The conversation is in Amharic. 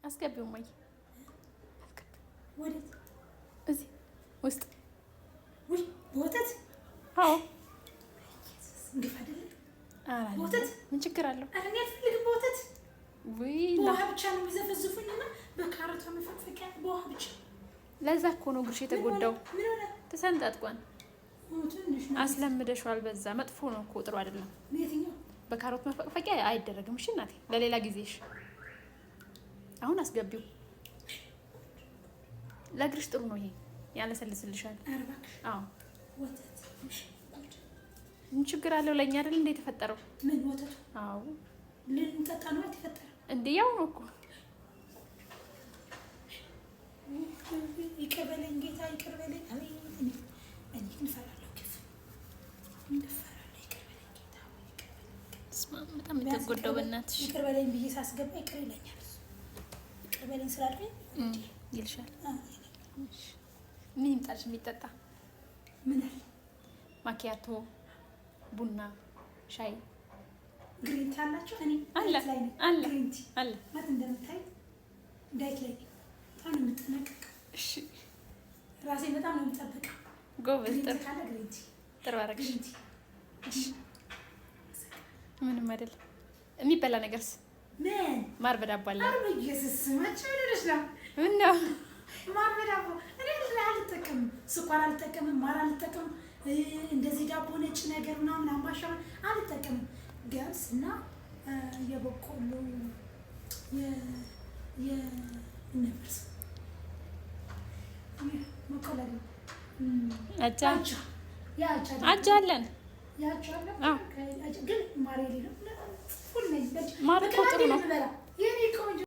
አስገቢው ማይ ወዴት? እዚህ ውስጥ ወይ ወተት? አዎ እንግፍ አይደለም አላለ ወተት ምን ችግር አለው? ኧረ እኔ አልፈልግም ወተት። ወይ በውሃ ብቻ ነው የሚዘፈዝፉኝና በካሮቷ መፈቅፈቂያ በውሃ ብቻ። ለዛ እኮ ነው እግርሽ የተጎዳው። ምን ሆነ? ተሰንጣጥቋን ትንሽ ነው አስለምደሽዋል። በዛ መጥፎ ነው እኮ ጥሩ አይደለም። የትኛው? በካሮት መፈቅፈቂያ አይደረግም። እሺ እናቴ ለሌላ ጊዜሽ። አሁን አስገቢው። ለእግርሽ ጥሩ ነው ይሄ ያለሰልስልሻል። ኧረ እባክሽ አዎ ወተት ምን ችግር አለው? ለእኛ አይደል እንደ የተፈጠረው? ምን ወተቱ? አዎ ልንጠጣ ነው የተፈጠረው። እንዴ ያው ነው እኮ። ይቅር በለኝ ጌታ ይቅር በለኝ። እኔ ግን እፈራለሁ ግፍ እፈራለሁ። ይቅር በለኝ ጌታ ይቅር በለኝ። ስማ በጣም የተጎዳው በእናትሽ። ይቅር በለኝ ብዬ ሳስገባ ይቅር ይለኛል። ይቅር በለኝ ስላልኩኝ ይልሻል። ምን ይምጣልሽ የሚጠጣ? ምን አለ? ማኪያቶ፣ ቡና፣ ሻይ፣ ግሪን ቲ አላችሁ? እኔ አለ አለ ግሪን ቲ አለ ማለት እንደምታይ ዳይት ላይ በጣም ነው የምጠነቀቀው። እሺ ራሴ በጣም ነው የምጠብቀው። ጎበዝ። ግሪን ቲ ካለ ግሪን ቲ ጥሩ አደረግሽ። ግሪን ቲ እሺ ምንም አይደለም። የሚበላ ነገርስ? ምን ማር በዳቦ አለ። አረ በኢየሱስ ስማች ምንድነሽ ነው? ምን ነው ማር በዳቦ? እኔ አልጠቀምም፣ ስኳር አልጠቀምም፣ ማር አልጠቀምም። እንደዚህ ዳቦ ነጭ ነገር ምናምን አምባሻ አልጠቀምም። ገብስ እና የበቆሎ የነብስ መቆለል አጃ ያቻ አጃ አለን። ያቻ አለ ግን ማር የሌለው ሁሉ ማር እኮ ጥሩ ነው። የኔ ቆንጆ